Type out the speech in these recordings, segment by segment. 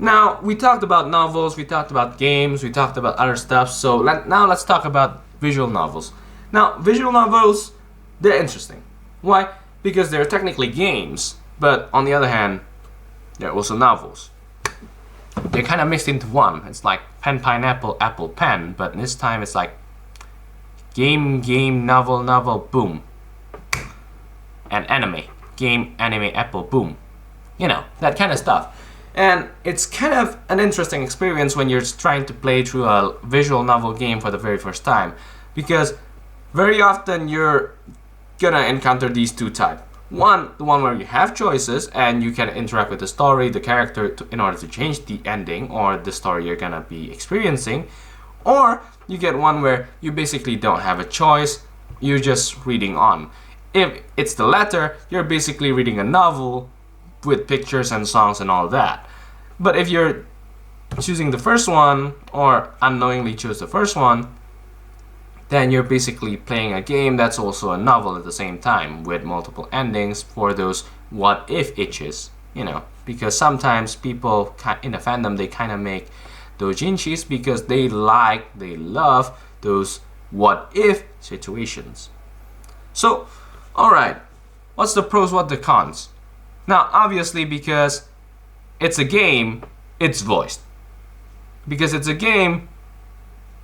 Now, we talked about novels, we talked about games, we talked about other stuff, so now let's talk about visual novels. Now, visual novels, they're interesting. Why? Because they're technically games, but on the other hand, they're also novels. They're kind of mixed into one. It's like pen, pineapple, apple, pen, but this time it's like game, novel, boom. And anime. Game, anime, apple, boom. You know, that kind of stuff. And it's kind of an interesting experience when you're trying to play through a visual novel game for the very first time. Because very often you're gonna encounter these two types. One, the one where you have choices and you can interact with the story, the character, in order to change the ending or the story you're gonna be experiencing. Or you get one where you basically don't have a choice, you're just reading on. If it's the latter, you're basically reading a novel with pictures and songs and all that. But if you're choosing the first one, or unknowingly choose the first one, then you're basically playing a game that's also a novel at the same time, with multiple endings for those what if itches, you know, because sometimes people in the fandom, they kind of make doujinshis because they love those what if situations. So, alright, what's the pros, what the cons? Now, obviously, because it's a game, it's voiced. Because it's a game,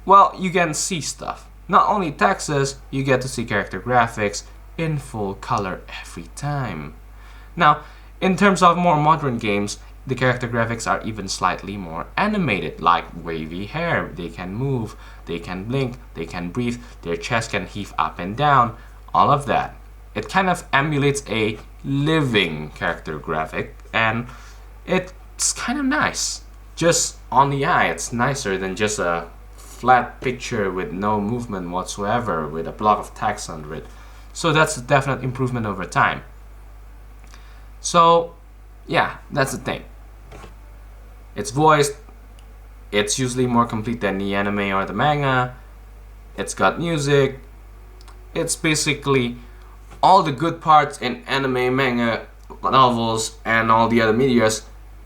well, you can see stuff. Not only texts, you get to see character graphics in full color every time. Now, in terms of more modern games, the character graphics are even slightly more animated, like wavy hair. They can move, they can blink, they can breathe, their chest can heave up and down, all of that. It kind of emulates a living character graphic, and it's kind of nice. Just on the eye, it's nicer than just a flat picture with no movement whatsoever with a block of text under it. So that's a definite improvement over time. So yeah, that's the thing. It's voiced, it's usually more complete than the anime or the manga, it's got music, it's basically all the good parts in anime, manga, novels, and all the other medias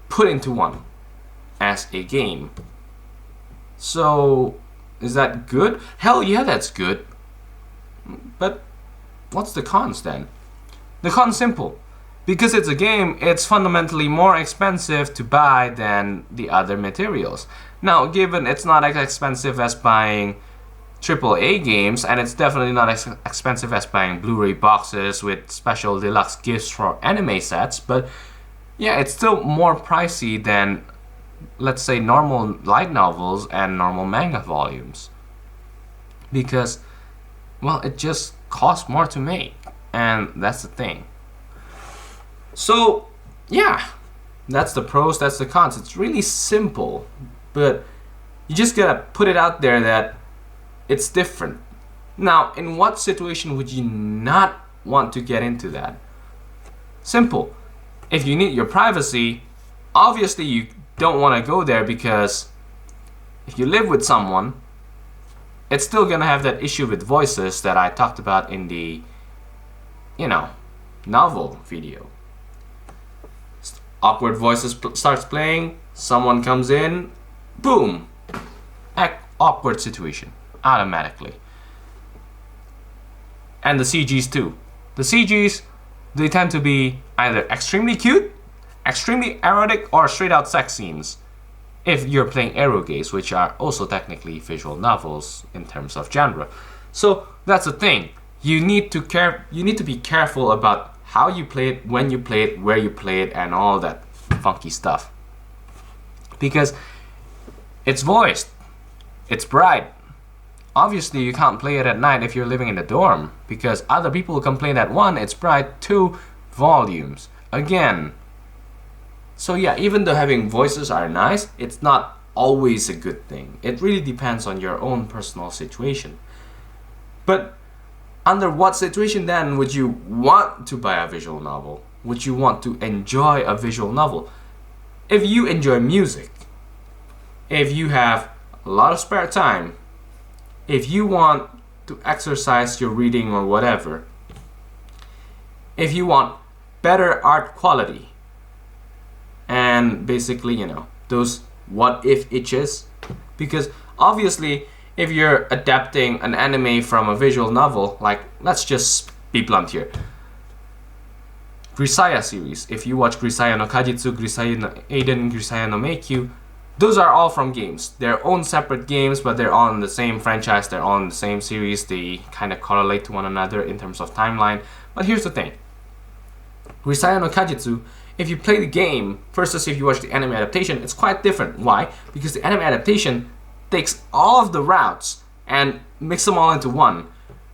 put into one as a game. So, is that good? Hell yeah, that's good. But what's the cons then? The con's simple. Because it's a game, it's fundamentally more expensive to buy than the other materials. Now, given it's not as expensive as buying AAA games, and it's definitely not as expensive as buying Blu-ray boxes with special deluxe gifts for anime sets, but yeah, it's still more pricey than, let's say, normal light novels and normal manga volumes. Because, well, it just costs more to make, and that's the thing. So, yeah, that's the pros, that's the cons. It's really simple, but you just gotta put it out there that it's different. Now, in what situation would you not want to get into that? Simple. If you need your privacy, obviously you don't want to go there, because if you live with someone, it's still gonna have that issue with voices that I talked about in the, novel video. Awkward voices starts playing, someone comes in, boom, awkward situation, automatically. And the CGs too. The CGs, they tend to be either extremely cute, extremely erotic, or straight out sex scenes. If you're playing erogames, which are also technically visual novels in terms of genre. So that's the thing. You need to be careful about how you play it, when you play it, where you play it, and all that funky stuff. Because it's voiced, it's bright. Obviously, you can't play it at night if you're living in a dorm, because other people complain that 1, it's bright, 2, volumes. Again. So yeah, even though having voices are nice, it's not always a good thing. It really depends on your own personal situation. But under what situation then would you want to buy a visual novel? Would you want to enjoy a visual novel? If you enjoy music, if you have a lot of spare time, if you want to exercise your reading or whatever, if you want better art quality, and basically, those what if itches, because obviously if you're adapting an anime from a visual novel, like let's just be blunt here, Grisaya series, if you watch Grisaya no Kajitsu, Grisaya no Eiden, Grisaya no Meikyu, those are all from games. They're own separate games, but they're all in the same franchise, they're all in the same series, they kind of correlate to one another in terms of timeline. But here's the thing, Grisaya no Kajitsu, if you play the game versus if you watch the anime adaptation, it's quite different. Why? Because the anime adaptation takes all of the routes and mix them all into one.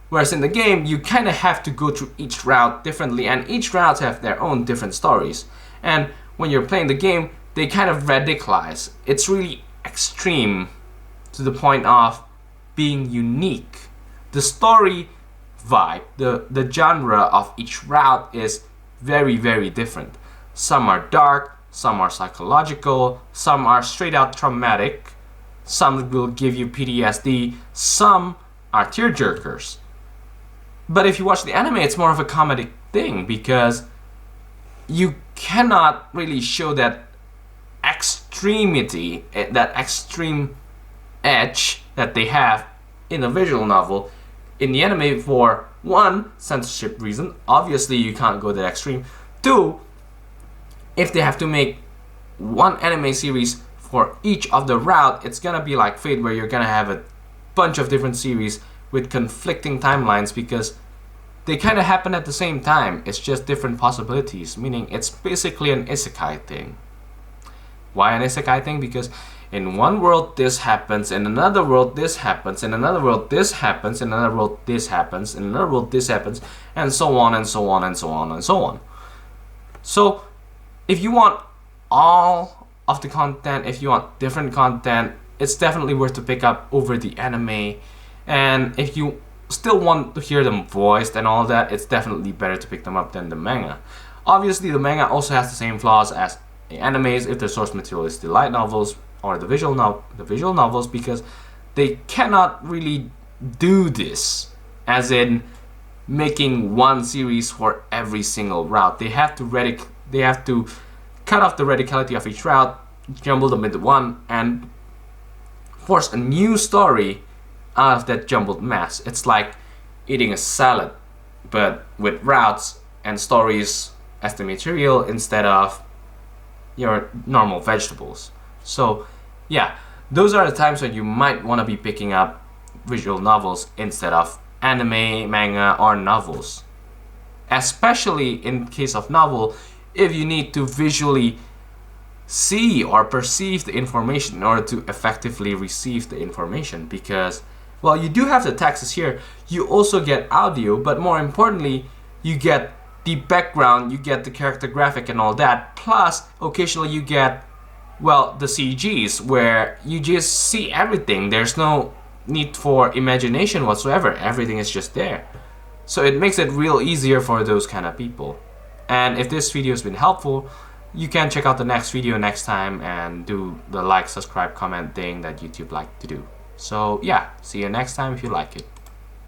Whereas in the game, you kind of have to go through each route differently, and each route have their own different stories. And when you're playing the game, they kind of radicalize. It's really extreme to the point of being unique. The story vibe, the genre of each route is very, very different. Some are dark, some are psychological, some are straight out traumatic, some will give you PTSD, some are tearjerkers. But if you watch the anime, it's more of a comedic thing because you cannot really show that extremity, that extreme edge that they have in a visual novel in the anime for one, censorship reason. Obviously you can't go that extreme. Two, if they have to make one anime series for each of the route, it's gonna be like Fate, where you're gonna have a bunch of different series with conflicting timelines because they kind of happen at the same time. It's just different possibilities, meaning it's basically an isekai thing. Why an isekai thing? Because in one world this happens, in another world this happens, in another world this happens, in another world this happens, in another world this happens, and so on and so on and so on and so on. So if you want all of the content, if you want different content, it's definitely worth to pick up over the anime. And if you still want to hear them voiced and all that, it's definitely better to pick them up than the manga. Obviously the manga also has the same flaws as the animes if the source material is the light novels or the visual novels, because they cannot really do this as in making one series for every single route. They have to cut off the radicality of each route, jumble them into one, and force a new story out of that jumbled mess. It's like eating a salad, but with routes and stories as the material instead of your normal vegetables. So yeah, those are the times when you might want to be picking up visual novels instead of anime, manga, or novels. Especially in case of novel, if you need to visually see or perceive the information in order to effectively receive the information, because while you do have the texts here, you also get audio, but more importantly, you get the background, you get the character graphic and all that, plus occasionally you get, well, the CGs, where you just see everything. There's no need for imagination whatsoever, everything is just there. So it makes it real easier for those kind of people. And if this video has been helpful, you can check out the next video next time and do the like, subscribe, comment thing that YouTube like to do. So yeah, see you next time if you like it.